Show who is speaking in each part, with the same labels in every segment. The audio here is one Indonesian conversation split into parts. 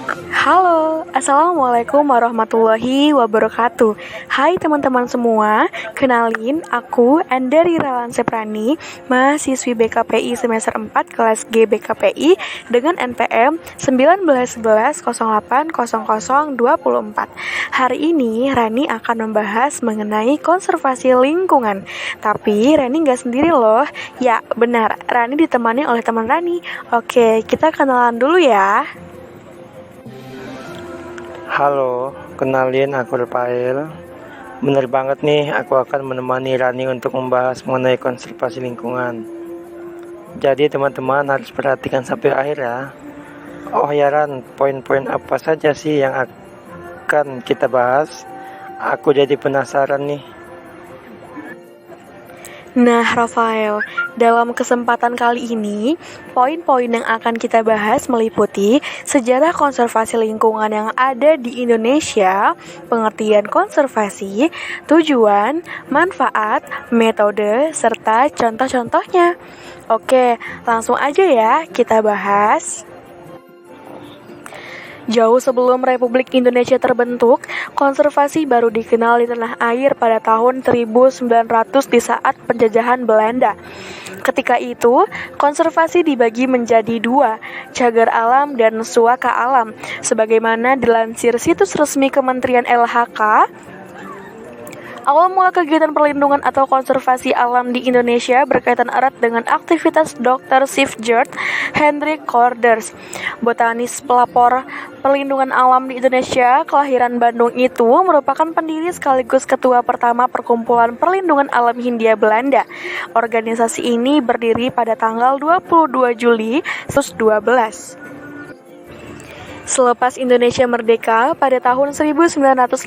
Speaker 1: Halo, Assalamualaikum warahmatullahi wabarakatuh. Hai teman-teman semua, kenalin aku Andari Ralan Seprani, mahasiswi BKPI semester 4 kelas G BKPI dengan NPM 1911080024. Hari ini Rani akan membahas mengenai konservasi lingkungan. Tapi Rani gak sendiri loh. Ya, benar, Rani ditemani oleh teman Rani. Oke, kita kenalan dulu ya.
Speaker 2: Halo, kenalin aku Rafael. Bener banget nih, aku akan menemani Rani untuk membahas mengenai konservasi lingkungan. Jadi teman-teman harus perhatikan sampai akhir ya. Oh ya Ran, poin-poin apa saja sih yang akan kita bahas? Aku jadi penasaran nih.
Speaker 1: Nah, Rafael, dalam kesempatan kali ini, poin-poin yang akan kita bahas meliputi sejarah konservasi lingkungan yang ada di Indonesia, pengertian konservasi, tujuan, manfaat, metode, serta contoh-contohnya. Oke, langsung aja ya kita bahas. Jauh sebelum Republik Indonesia terbentuk, konservasi baru dikenal di tanah air pada tahun 1900 di saat penjajahan Belanda. Ketika itu, konservasi dibagi menjadi dua, cagar alam dan suaka alam. Sebagaimana dilansir situs resmi Kementerian LHK, awal mula kegiatan perlindungan atau konservasi alam di Indonesia berkaitan erat dengan aktivitas Dr. Sievertje Hendrik Corders, botanis pelapor perlindungan alam di Indonesia, kelahiran Bandung itu merupakan pendiri sekaligus ketua pertama Perkumpulan Perlindungan Alam Hindia Belanda. Organisasi ini berdiri pada tanggal 22 Juli 1912. Selepas Indonesia merdeka pada tahun 1950,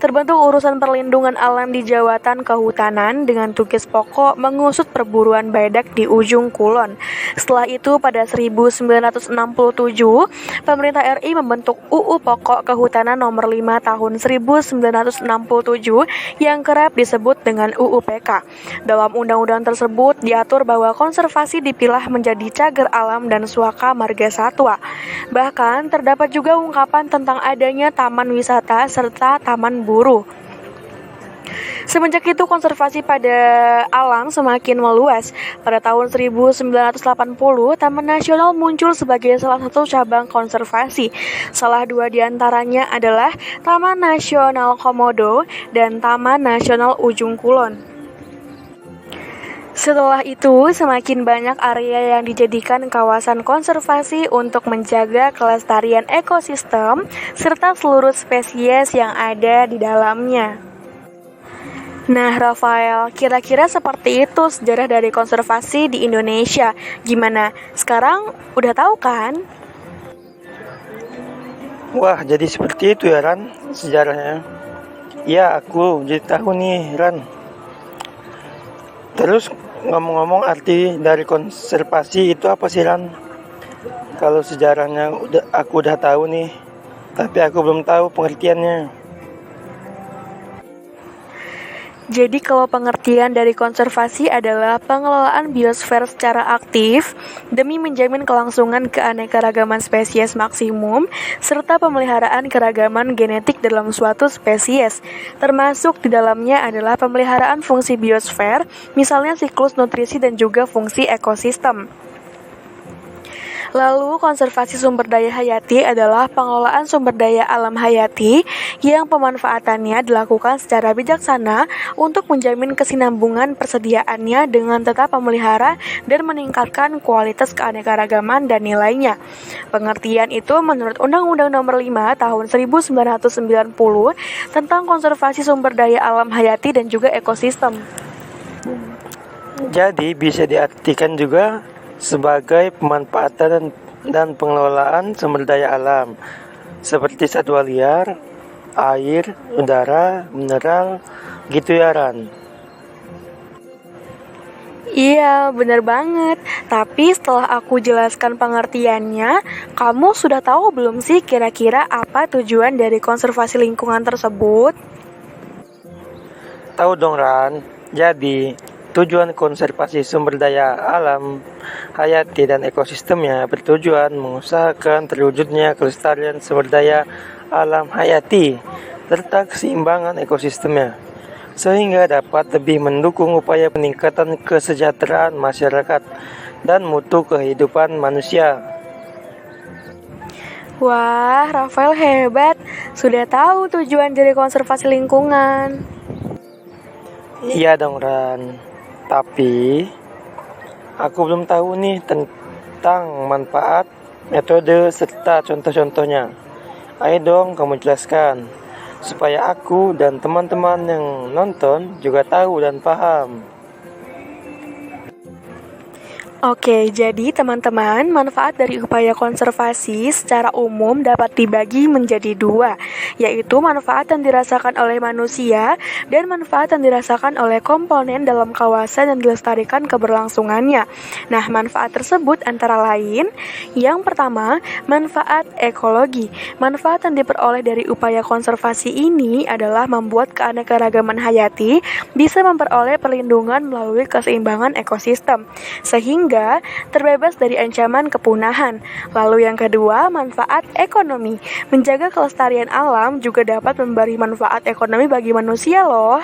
Speaker 1: terbentuk Urusan Perlindungan Alam di Jawatan Kehutanan dengan tugas pokok mengusut perburuan badak di ujung kulon. Setelah itu pada 1967, pemerintah RI membentuk UU Pokok Kehutanan nomor 5 tahun 1967 yang kerap disebut dengan UU PK. Dalam undang-undang tersebut diatur bahwa konservasi dipilah menjadi cagar alam dan suaka marga satwa. Bahkan terdapat juga ungkapan tentang adanya taman wisata serta taman buru. Semenjak itu konservasi pada alam semakin meluas. Pada tahun 1980, Taman Nasional muncul sebagai salah satu cabang konservasi. Salah dua diantaranya adalah Taman Nasional Komodo dan Taman Nasional Ujung Kulon. Setelah itu, semakin banyak area yang dijadikan kawasan konservasi untuk menjaga kelestarian ekosistem serta seluruh spesies yang ada di dalamnya. Nah, Rafael, kira-kira seperti itu sejarah dari konservasi di Indonesia. Gimana? Sekarang udah tahu kan?
Speaker 2: Wah, jadi seperti itu ya Ran, sejarahnya. Ya, aku jadi tahu nih Ran. Terus ngomong-ngomong arti dari konservasi itu apa sih Ran? Kalau sejarahnya aku udah tahu nih, tapi aku belum tahu pengertiannya.
Speaker 1: Jadi kalau pengertian dari konservasi adalah pengelolaan biosfer secara aktif demi menjamin kelangsungan keanekaragaman spesies maksimum serta pemeliharaan keragaman genetik dalam suatu spesies. Termasuk di dalamnya adalah pemeliharaan fungsi biosfer, misalnya siklus nutrisi dan juga fungsi ekosistem. Lalu, konservasi sumber daya hayati adalah pengelolaan sumber daya alam hayati yang pemanfaatannya dilakukan secara bijaksana untuk menjamin kesinambungan persediaannya dengan tetap memelihara dan meningkatkan kualitas keanekaragaman dan nilainya. Pengertian itu menurut Undang-Undang Nomor 5 Tahun 1990 tentang konservasi sumber daya alam hayati dan juga ekosistem.
Speaker 2: Jadi bisa diartikan juga sebagai pemanfaatan dan pengelolaan sumber daya alam seperti satwa liar, air, udara, mineral, gitu ya Ran.
Speaker 1: Iya, benar banget. Tapi setelah aku jelaskan pengertiannya, kamu sudah tahu belum sih kira-kira apa tujuan dari konservasi lingkungan tersebut?
Speaker 2: Tahu dong Ran. Jadi Tujuan konservasi sumber daya alam hayati dan ekosistemnya bertujuan mengusahakan terwujudnya kelestarian sumber daya alam hayati serta keseimbangan ekosistemnya, sehingga dapat lebih mendukung upaya peningkatan kesejahteraan masyarakat dan mutu kehidupan manusia.
Speaker 1: Wah, Rafael hebat. Sudah tahu tujuan dari konservasi lingkungan.
Speaker 2: Iya dong Ran, tapi aku belum tahu nih tentang manfaat, metode, serta contoh-contohnya. Ayo dong kamu jelaskan, supaya aku dan teman-teman yang nonton juga tahu dan paham.
Speaker 1: Oke, jadi teman-teman, manfaat dari upaya konservasi secara umum dapat dibagi menjadi dua, yaitu manfaat yang dirasakan oleh manusia dan manfaat yang dirasakan oleh komponen dalam kawasan yang dilestarikan keberlangsungannya. Nah, manfaat tersebut antara lain, yang pertama, manfaat ekologi. Manfaat yang diperoleh dari upaya konservasi ini adalah membuat keanekaragaman hayati bisa memperoleh perlindungan melalui keseimbangan ekosistem, sehingga terbebas dari ancaman kepunahan. Lalu yang kedua, manfaat ekonomi. Menjaga kelestarian alam juga dapat memberi manfaat ekonomi bagi manusia loh.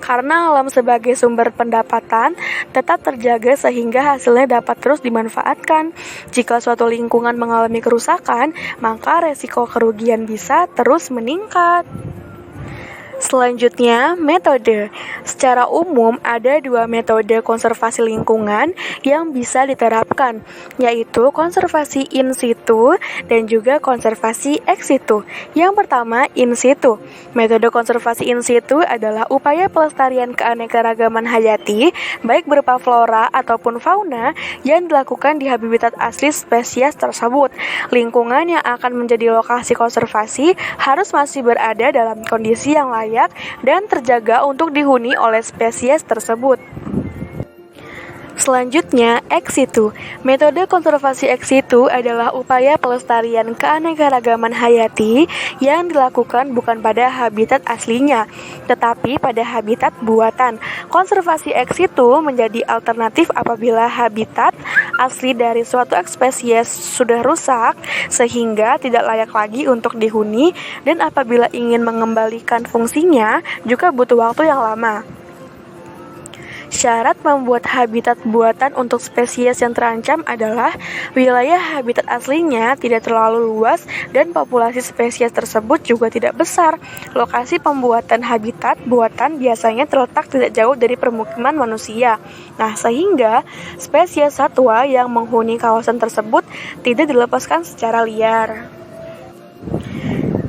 Speaker 1: Karena alam sebagai sumber pendapatan tetap terjaga sehingga hasilnya dapat terus dimanfaatkan. Jika suatu lingkungan mengalami kerusakan, maka resiko kerugian bisa terus meningkat. Selanjutnya, metode. Secara umum, ada dua metode konservasi lingkungan yang bisa diterapkan, yaitu konservasi in situ dan juga konservasi ex situ. Yang pertama, in situ. Metode konservasi in situ adalah upaya pelestarian keanekaragaman hayati, baik berupa flora ataupun fauna, yang dilakukan di habitat asli spesies tersebut. Lingkungan yang akan menjadi lokasi konservasi harus masih berada dalam kondisi yang layak dan terjaga untuk dihuni oleh spesies tersebut. Selanjutnya, ex situ. Metode konservasi ex situ adalah upaya pelestarian keanekaragaman hayati yang dilakukan bukan pada habitat aslinya, tetapi pada habitat buatan. Konservasi ex situ menjadi alternatif apabila habitat asli dari suatu spesies sudah rusak sehingga tidak layak lagi untuk dihuni, dan apabila ingin mengembalikan fungsinya juga butuh waktu yang lama. Syarat membuat habitat buatan untuk spesies yang terancam adalah wilayah habitat aslinya tidak terlalu luas dan populasi spesies tersebut juga tidak besar. Lokasi pembuatan habitat buatan biasanya terletak tidak jauh dari permukiman manusia. Nah, sehingga spesies satwa yang menghuni kawasan tersebut tidak dilepaskan secara liar.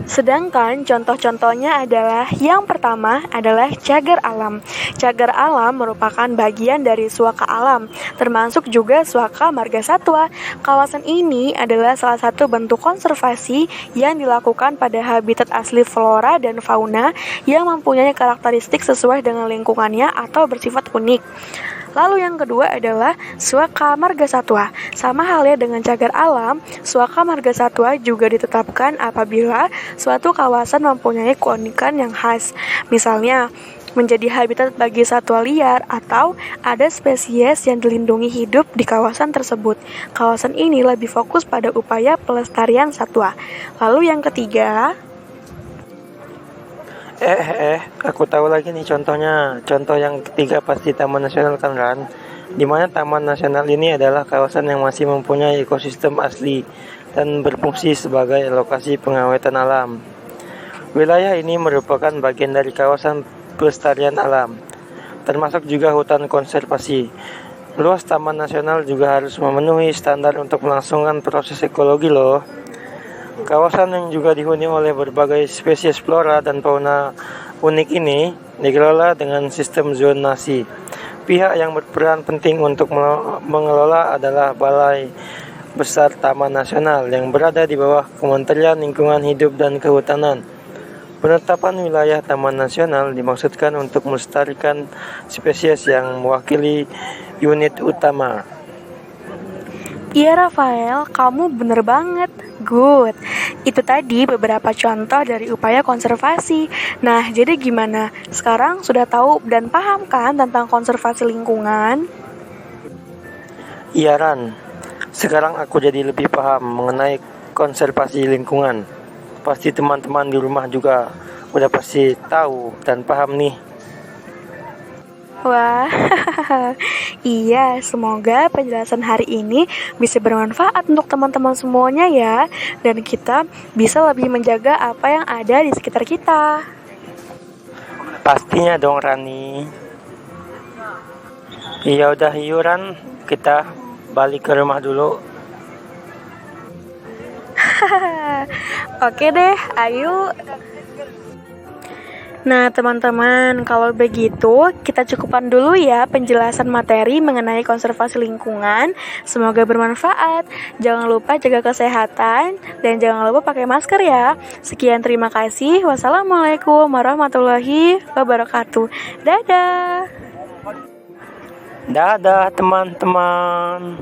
Speaker 1: Sedangkan contoh-contohnya adalah, yang pertama adalah cagar alam. Cagar alam merupakan bagian dari suaka alam, termasuk juga suaka marga satwa. Kawasan ini adalah salah satu bentuk konservasi yang dilakukan pada habitat asli flora dan fauna yang mempunyai karakteristik sesuai dengan lingkungannya atau bersifat unik. Lalu yang kedua adalah suaka marga satwa. Sama halnya dengan cagar alam, suaka marga satwa juga ditetapkan apabila suatu kawasan mempunyai keunikan yang khas. Misalnya, menjadi habitat bagi satwa liar atau ada spesies yang dilindungi hidup di kawasan tersebut. Kawasan ini lebih fokus pada upaya pelestarian satwa. Lalu yang ketiga,
Speaker 2: aku tahu lagi nih contohnya. Contoh yang ketiga pasti Taman Nasional kan Ran, di mana Taman Nasional ini adalah kawasan yang masih mempunyai ekosistem asli dan berfungsi sebagai lokasi pengawetan alam. Wilayah ini merupakan bagian dari kawasan pelestarian alam, termasuk juga hutan konservasi. Luas Taman Nasional juga harus memenuhi standar untuk melangsungkan proses ekologi loh. Kawasan yang juga dihuni oleh berbagai spesies flora dan fauna unik ini dikelola dengan sistem zonasi. Pihak yang berperan penting untuk mengelola adalah Balai Besar Taman Nasional yang berada di bawah Kementerian Lingkungan Hidup dan Kehutanan. Penetapan wilayah Taman Nasional dimaksudkan untuk melestarikan spesies yang mewakili unit utama.
Speaker 1: iya Rafael, kamu bener banget. Good. Itu tadi beberapa contoh dari upaya konservasi. Nah, jadi gimana? Sekarang sudah tahu dan paham kan tentang konservasi lingkungan?
Speaker 2: Iya Ran, sekarang aku jadi lebih paham mengenai konservasi lingkungan. Pasti teman-teman di rumah juga udah pasti tahu dan paham nih.
Speaker 1: Wah, iya, semoga penjelasan hari ini bisa bermanfaat untuk teman-teman semuanya ya. Dan kita bisa lebih menjaga apa yang ada di sekitar kita.
Speaker 2: Pastinya dong Rani. Iya udah yuk Ran, kita balik ke rumah dulu.
Speaker 1: Oke deh, ayo. Nah, teman-teman, kalau begitu kita cukupkan dulu ya penjelasan materi mengenai konservasi lingkungan. Semoga bermanfaat. Jangan lupa jaga kesehatan dan jangan lupa pakai masker ya. Sekian, terima kasih. Wassalamualaikum warahmatullahi wabarakatuh. Dadah.
Speaker 2: Dadah teman-teman.